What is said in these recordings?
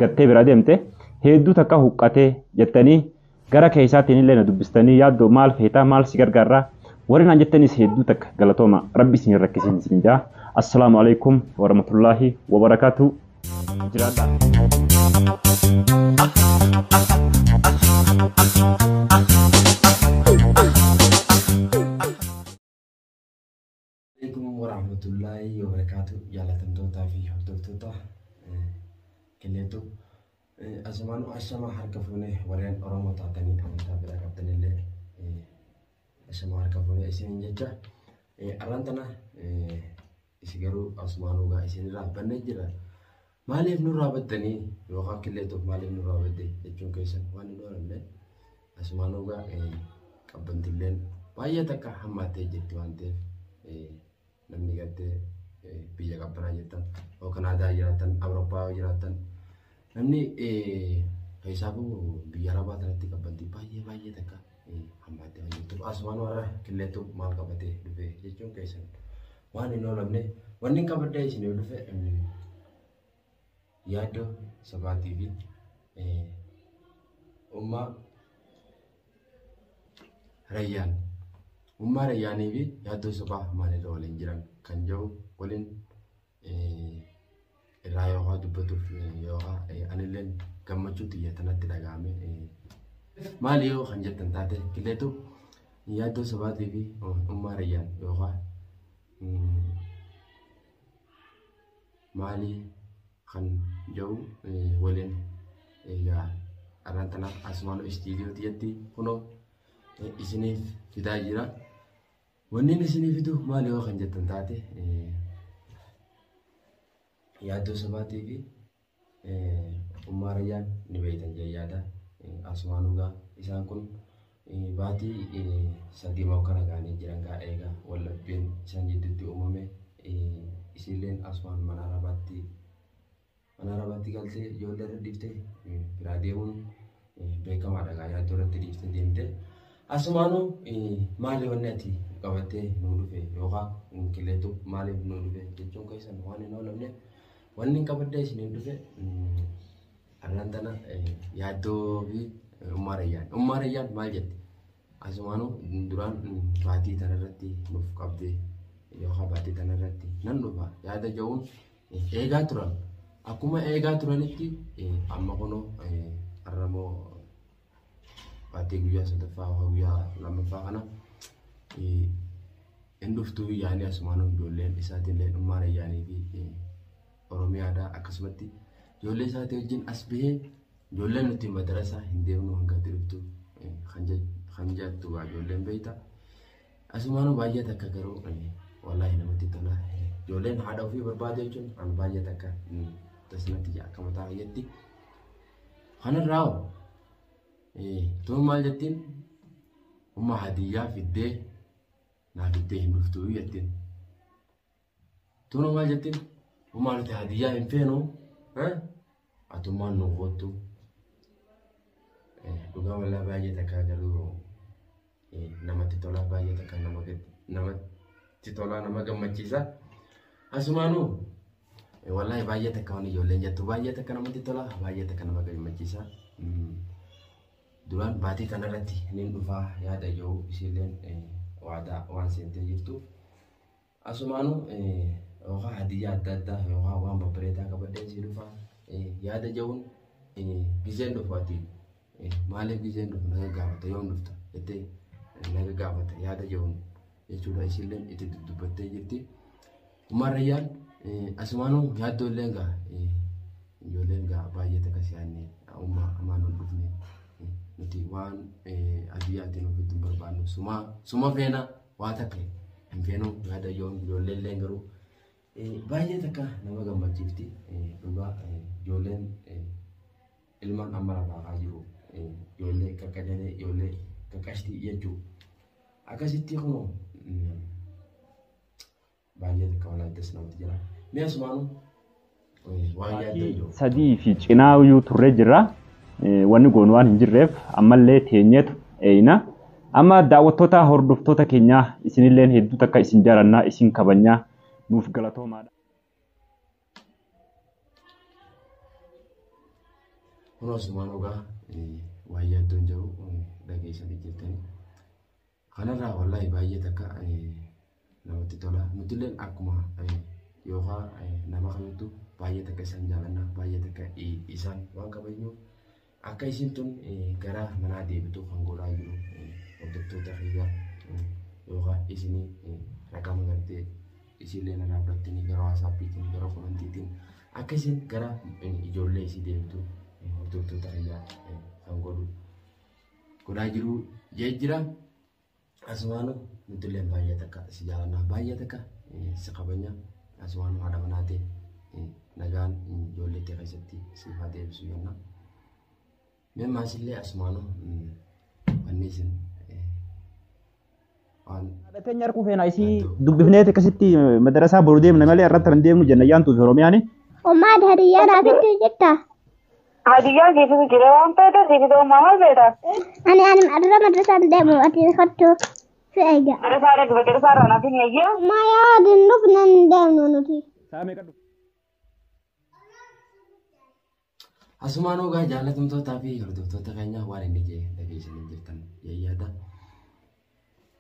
gattee bira deemte hedduu takka huqqatee jettanii gara keessaatiin illee na dubbistanii yaaddoo maal feetaa maal si gargaarraa warri naan jettanis hedduu takka galatooma rabbi isin rakkisin isin jaa. Assalaamu alaikum warahmatullahi wabarakatuh. Jiraata. Warahmatullahi wabarakatuh. Jaalatamtootaa fi hordoftoota killeetu asumaanu ashama harka fuunee warreen Oromoo taatanii amantaa biraa qabdanillee ashama harka fuunee isin jecha arraan tana isi garuu asumaanuu gaa isinirraa bannee jira. Maaliif nurraa battanii yookaan killeetuuf maaliif nurraa batte jechuun keessan waan hin oolanne asumaanuu gaa qabbantilleen baay'ee takka hammaattee jirti waan ta'eef namni gattee biyya qabbanaa jirtan yookaan aadaa jiraatan Awurooppaa jiraatan namni keessaafu biyya Arabaa tanatti qabbanti baay'ee takka hammaattee waan jirtuuf asumaan warra killeetu maal qabatee dhufe jechuun keessan waan hin oolamne wanni qabadee isin dhufe yaaddoo sabaatii fi ummaa rayyaan. Ummaa rayyaanii fi yaaddoo sabaa maalirra waliin jiran kan jiru waliin irraa yoo dubbatuuf yoo anilleen gammachuu xiyya tanatti dhagahame maali yoo kan jettan taate killeetu yaaddoo sabaatii fi ummaa rayyaan yoo maali kan jiru waliin egaa arraan tanaaf asumaan istiidiyoo xiyyatti kunoo isiniif fidaa jira. Wanni isiniif fidu maali yoo kan jettan taate yaaddoo sabaatii fi ummaa rayyaan ni beeytan jayyaadha. Asumaanuu gaa isaan kun baatii sadii kana gaanii jiran gaa eegaa wallabbiin isaan jidduutti uumame isilleen asumaan mana arabaatti galtee ijoollee irra dhiiftee biraa deemuun beekamaadha gaa yaaddoo irratti dhiiftee deemte. Asumaanuu maali wanni ati qabattee nuu dhufe yookaan killeetu maaliif nuu dhufe jechuun keessan waan hin oolamne wanni qabattee isin dhufe arraan tana yaaddoo fi ummaa rayyaan. Ummaa rayyaan maal jette? Asumaanuu duraan baatii tanarratti nuuf qabdee yookaan baatii tanarratti nan dhufa yaada ja'uun eegaa turan. Akkuma eegaa turanitti amma kunoo arramoo baatii guyyaa sadaffaa guyyaa lammaffaa kana hin dhuftuu yaani asumaanuu ijoolleen isaatiillee ummaa rayyaanii fi Oromiyaadhaa akkasumatti ijoollee isaatii wajjin as bahee ijoolleen nuti madarasaa hin deemnu hanga dhuftu kan jettu ijoolleen beeyta. Asumaanuu baay'ee takka garuu wallaahi namatti tola. Ijoolleen haadha ofii barbaade jechuun an baay'ee takka tasnatti akka mataa fayyatti. Kanarraa tuun maal jettiin umma hadiyyaa fiddee naa fiddee hin dhuftuu jettiin. Tuun maal jettiin umma nuti hadiyyaa hin feenu atummaan nu gootu. Dhugaa wallaahi baay'ee takka garuu namatti tola baay'ee takka namatti tola nama gammachiisa. Asumaanuu wallaahi baay'ee takka waan ijoolleen jettu baay'ee takka namatti tola baay'ee takka nama gammachiisa. Duraan baatii kanarratti niin dhufaa yaada yoo isilleen waadaa waan seentee jirtu. Asumaanuu yookaan hadiyyaa adda addaa yookaan waan babbareedaa qabadhee si dhufaa yaada ja'uun gizeen dhufaati. Maaliif gizeen dhufu naga gaafata yoom dhufta jettee naga gaafata yaada ja'uun jechuudha isilleen itti dubbattee jirti. Ummaa rayyaan asumaanuu yaaddolleen gaa ijoolleen gaa baay'ee takka si'aannee ummaa amaan ol dhufne. Nuti waan adiyyaatiin ofitti hin barbaannu suma feena waa takka hin feenu yaada yoo ijoolleen garuu baay'ee takka nama gammachiifti. Dhugaa ijoolleen ilmaan amma lafaa jiru ijoollee qaqqadanee ijoollee qaqqashtii jechuudha. Akkasitti kunoo baay'ee takka walaayittas namatti jira. Mee asumaanuu waan yaadda sadii fi cinaa iyyuu turree jirra. Wanni goon waan hin jirreef ammallee teenyeetu eeyina. Amma daawwattoota hordoftoota keenyaa isinilleen hedduu takka isin jaarannaa isin kabajnaa nuuf galatoomaadha. Kun asumaan dhugaa waayyaa iddoon jiru dhageessanii jirtanii. Kanarraa wallahi baay'ee takka namatti tola. Nuti illee akkuma yookaan nama kamittuu baay'ee takka isaan jaalannaa baay'ee takka isaan waan kabajnuuf akka isin tun gara manaa deebitu kan godhaa jiru hordoftoota fayyaa yookaan isinii raqama gartee isinillee narraa biratti gara waasaappiitiin gara komantiitiin akka isin gara ijoollee isii deebitu hordoftoota fayyaa kan godhaa jiru jira. Asumaanu nuti illee baay'ee takka si jaalannaa baay'ee takka si kabajna. Asumaanu haadha manaa ta'e nagaan ijoollee ta'e keessatti siifaa deebisu jenna. Memmaas illee asumaanu wanni isin Dhateenya harkuu feena isii dubbifnee akkasitti madarasaa boru deemna malee irratti kan deemnu jenna yaantuu fi Oromiyaani. Ummaat hadiyyaa naafittuu jetta. Hadiyyaa geessisu jira waan ta'eef deebitee maal beektaa? Ani irra madrasaan deemu ati kottu si eega. Madrasaa irraa naaf hin eeyyee. Ma yaadin dhufnan deemnu nuti. Saamee kadhu. Asumaanuu gaa jaalatamtootaa fi hordoftoota keenya waan inni jee dhageessanii jirtan yaada.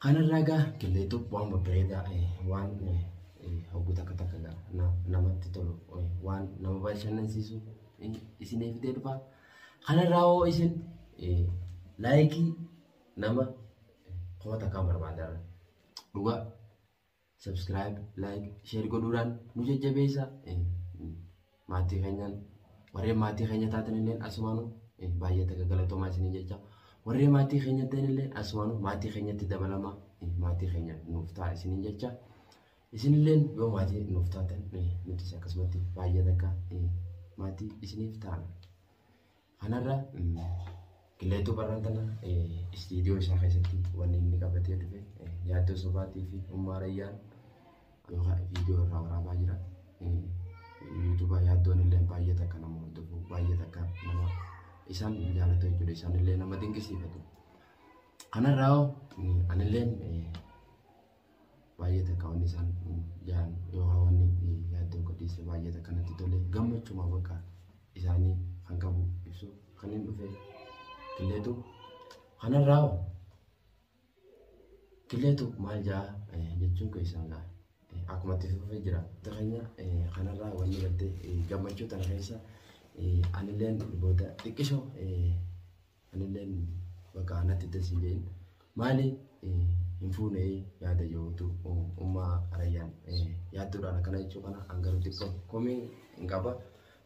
Kanarraa gaa qilleetu waan babbareedaa waan hawwatu takka takka namatti tolu waan nama bashannansiisu isiniif fidee dhufa. Kanarraa hoo isin laayikii nama kuma takkaan barbaadan dhugaa subscribe like share godhuudhaan nu jajjabeessa maatii keenyaan warreen maatii keenya taatan illee asumaanu baay'ee takka galatoomaa isinii jecha warreen maatii keenya ta'an illee asumaanu maatii keenyatti dabalamaa maatii keenya nuuf ta'a isinii jecha isin illee yoo maatii nuuf taatan nutis akkasumatti baay'ee takka maatii isiniif ta'an. Kanarra qilleetu barraan tana istiidiyoo isaa keessatti wanni inni qabatee dhufe yaaddoo sobaatii fi ummaarayyaan yookaan viidiyoo irraa waraabaa jira. YouTuber yaaddoon illee baay'ee takka nama hordofu baay'ee takka nama isaan jaalatu jechuudha isaan illee nama dinqisiifatu. Kanarraa anillee baay'ee takka wanni isaan jaan yookaan wanni yaaddoo godhiise baay'ee takka natti tole gammachuma bakka isaanii kan qabu ibsu kan hin dhufe qilleetu. Kanarraa qilleetu maal jaa jechuun keessaan gaa. Akkuma itti fufee jira. Takanya kanarraa wanni galtee gammachuu tana keessa anilleen booda xiqqishoo anilleen bakka natti tasiileen maali hin fuunee yaada yootu ummaa arayyaan yaadduudhaan akkana jechuu kana hangaruu xiqqoo komii hin qaba.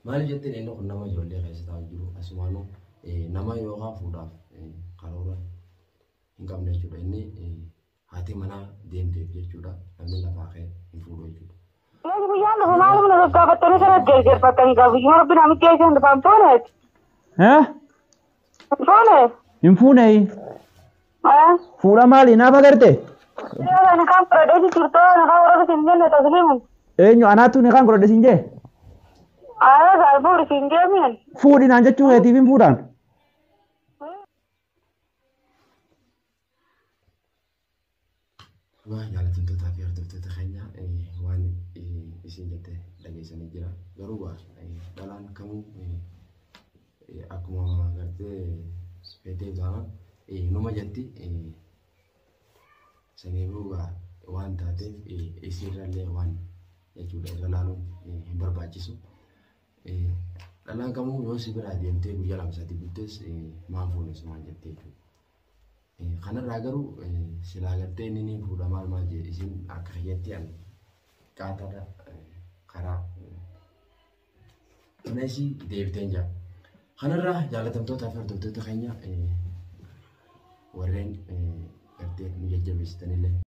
Maali jettee inni kun nama ijoollee keessa taa'u jiru asumaanuu nama yookaan fuudhaaf karoora hin qabne jechuudha. Inni haati manaa deemteef jechuudha. Namni lafaa ka'e hin fuudhu jechuudha. Lagi biyyaan lafa maal mana gaggaaffattanii kana jarjarfattanii qabu. Yoo rabbi namichi eessan dhufaan fooneet. Fooneet. Hin fuunee. Fuudha maali naaf agarte? Ni kan godhadheesi jirtoo ni kan warra siin jenne tasliimu. Eenyu anaatu ni kan godhadhe siin jee? Gaa fuudhi siin jeemiin. Fuudhi naan jechuu keetiif hin fuudhaan? Waa jaalatamtootaa fi hordoftoota keenya waan isin jettee dhageessanii jira. Garuu waa dhalaan kamuu akkuma gartee feetee taanaan numa jetti saniifuu waan taateef isirrallee waan jechuudha irra laaluun hin barbaachisu. Dhalaan kamuu yoo si biraa deemtee guyyaa lama sadii bultees maan fuunes maan jettee jechuudha. Kanarraa garuu silaa gartee inni fuudha maal jee isin akka kiyyaatti an qaataadha karaa kunis deebiteen jira. Kanarraa jaalatamtootaa fi hordoftoota keenya warreen gartee nu jajjabeessitanillee